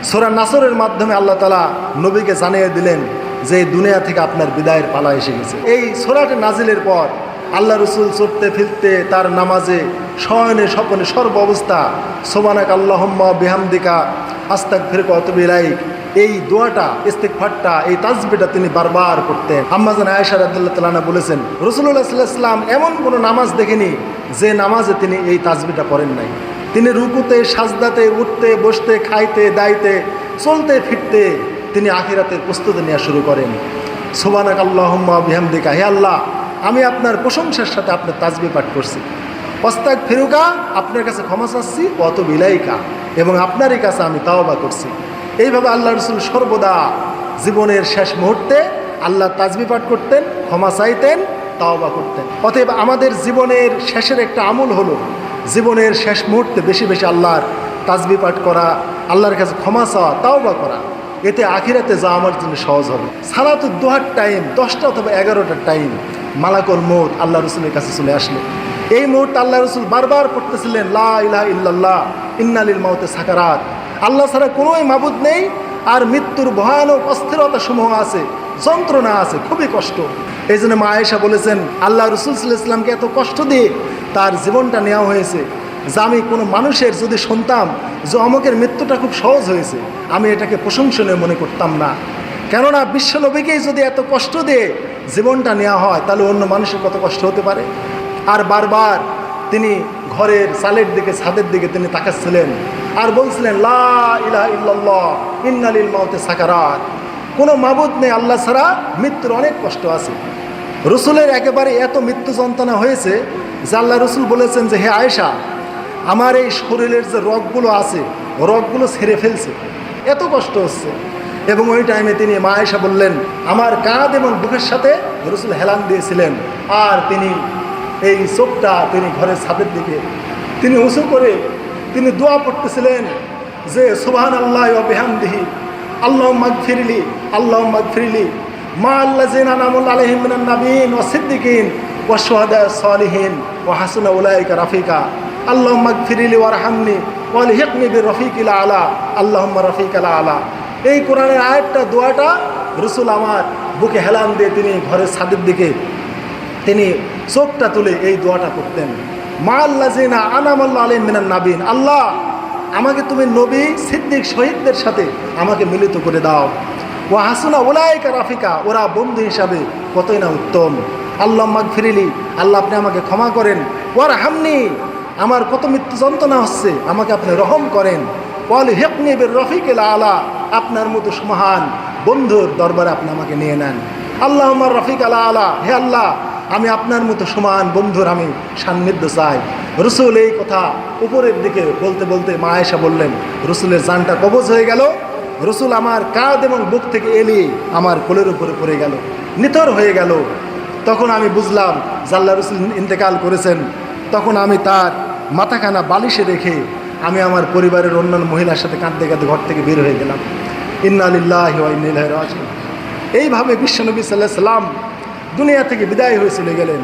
সূরা নাসরের মাধ্যমে আল্লাহ তাআলা নবীকে জানিয়ে দিলেন যে এই দুনিয়া থেকে আপনার বিদায়ের পালা এসে গেছে। এই সূরাটি নাজিলের পর আল্লাহ রসুল চলতে ফিরতে তার নামাজে শয়নে স্বপনে সর্ব অবস্থা সুবহানাকা আল্লাহুম্মা বিহামদিকা আস্তাগফিরুকা ওয়া আতুবু ইলাইক, এই দোয়াটা, ইস্তিগফারটা, এই তাসবিহটা তিনি বারবার করতেন। আম্মা জান আয়েশা রাদিয়াল্লাহু তাআলা আনহা বলেছেন, রাসূলুল্লাহ সাল্লাল্লাহু আলাইহি ওয়াসাল্লাম এমন কোনো নামাজ দেখেনি যে নামাজে তিনি এই তাসবিহটা পড়েন নাই। তিনি রুকুতে, সাজদাতে, উঠতে বসতে, খাইতে দাইতে, চলতে ফিরতে তিনি আখিরাতের প্রস্তুতি নেওয়া শুরু করেন। সুবহানাকা আল্লাহুম্মা বিহামদিকা, হে আল্লাহ, আমি আপনার প্রশংসার সাথে আপনার তাসবিহ পাঠ করছি। আস্তাগফিরুকা, আপনার কাছে ক্ষমা চাচ্ছি। ওয়া আতুবু ইলাইকা, এবং আপনারই কাছে আমি তাওবা করছি। এইভাবে আল্লাহ রসুল সর্বদা জীবনের শেষ মুহূর্তে আল্লাহ তাসবিহ পাঠ করতেন, ক্ষমা চাইতেন, তাওবা করতেন। অতএব আমাদের জীবনের শেষের একটা আমল হলো জীবনের শেষ মুহূর্তে বেশি বেশি আল্লাহর তাসবিহ পাঠ করা, আল্লাহর কাছে ক্ষমা চাওয়া, তাওবা করা। এতে আখিরাতে যাওয়া আমার জন্য সহজ হবে। সালাতুদ দুহার টাইম 10টা অথবা 11টার টাইম মালাকুল মউত আল্লাহ রসুলের কাছে চলে আসলো। এই মুহূর্তে আল্লাহ রসুল বারবার পড়তেছিলেন লা ইলাহা ইল্লাল্লাহ ইন্না লিল মাউতি সাকারাত, আল্লাহ ছাড়া কোনোই মাবুদ নেই, আর মৃত্যুর ভয়ানক অস্থিরতা সমূহ আছে, যন্ত্রণা আছে, খুবই কষ্ট। এই জন্য মা আয়েশা বলেছেন, আল্লাহ রসুল সাল্লাল্লাহু আলাইহি ওয়াসাল্লামকে এত কষ্ট দিয়ে তার জীবনটা নেওয়া হয়েছে যে আমি কোনো মানুষের যদি শুনতাম যে অমুকের মৃত্যুটা খুব সহজ হয়েছে, আমি এটাকে প্রশংসনীয় মনে করতাম না। কেননা বিশ্বনবীকেই যদি এত কষ্ট দিয়ে জীবনটা নেওয়া হয়, তাহলে অন্য মানুষের কত কষ্ট হতে পারে। আর বারবার তিনি ঘরের চালের দিকে, ছাদের দিকে তিনি তাকাচ্ছিলেন আর বলছিলেন লা ইলাহা ইল্লাল্লাহ ইন্না লিল মাউতি সাকারাত, কোনো মাবুদ নেই আল্লাহ ছাড়া, মৃত্যুর অনেক কষ্ট আছে। রসুলের একেবারে এত মৃত্যু যন্ত্রণা হয়েছে যে আল্লাহ রসুল বলেছেন যে হে আয়েশা, আমার এই শরীরের যে রগগুলো আছে রগগুলো ছেড়ে ফেলছে, এত কষ্ট হচ্ছে। এবং ওই টাইমে তিনি মা আয়েশা বললেন, আমার কাঁধ এবং বুকের সাথে রসুল হেলান দিয়েছিলেন, আর তিনি এই চোখটা তিনি ঘরের ছাদের দিকে তিনি উঁচু করে তিনি দোয়া পড়তেছিলেন যে সুবহানাল্লাহি ওয়া বিহামদিহি আল্লাহুম্মা গফিরলি আল্লাহুম্মা গফিরলি মা আল্লাযিনা আন'আমতা আলাইহিম মিনান নাবিয়্যিন ওয়াস সিদ্দিকিন ওয়াশ শুহাদা'স সালিহিন ওয়া হাসুনা উলাইকা রাফিকা আল্লাহুম্মা গফিরলি ওয়ারহামনি ওয়ালহিকনি বির-রাফিকিল আলা আল্লাহুম্মা রাফিকাল আলা। এই কোরআনের আয়াতটা, দোয়াটা রাসূল আমার বুকে হেলান দিয়ে তিনি ঘরের ছাদের দিকে তিনি চোখটা তুলে এই দোয়াটা করতেন, মা আল্লাযিনা আন'আমতা আলাইহিম মিনান নাবিয়্যিন, আল্লাহ আমাকে তুমি নবী, সিদ্দিক, শহীদদের সাথে আমাকে মিলিত করে দাও। ওয়া হাসুনা উলাইকা রাফিকা, ওরা বন্ধু হিসাবে কতই না উত্তম। আল্লাহুম্মা গফিরলি, আল্লাহ আপনি আমাকে ক্ষমা করেন। ওয়ারহামনি, আমার কত মৃত্যু যন্ত্রণা হচ্ছে, আমাকে আপনি রহম করেন। ওয়ালহিকনি বির-রাফিকিল আলা, আপনার মতো মহান বন্ধুর দরবারে আপনি আমাকে নিয়ে নেন। আল্লাহুম্মা রাফিকাল আলা, হে আল্লাহ আমি আপনার মতো সমান বন্ধুর আমি সান্নিধ্য চাই। রসুল এই কথা উপরের দিকে বলতে বলতে মা আয়েশা বললেন, রসুলের জানটা কবজ হয়ে গেল। রসুল আমার কাঁধ এবং বুক থেকে এলি আমার কোলের উপরে পড়ে গেল, নিথর হয়ে গেল। তখন আমি বুঝলাম যে আল্লাহ রসুল ইন্তেকাল করেছেন। তখন আমি তার মাথাখানা বালিশে রেখে আমি আমার পরিবারের অন্যান্য মহিলার সাথে কাঁদতে কাঁদতে ঘর থেকে বের হয়ে গেলাম। ইন্না লিল্লাহি ওয়া ইন্না ইলাইহি রাজিউন। এইভাবে বিশ্বনবী সাল্লাল্লাহু আলাইহি ওয়াসাল্লাম দুনিয়া থেকে বিদায় হয়ে চলে গেলেন।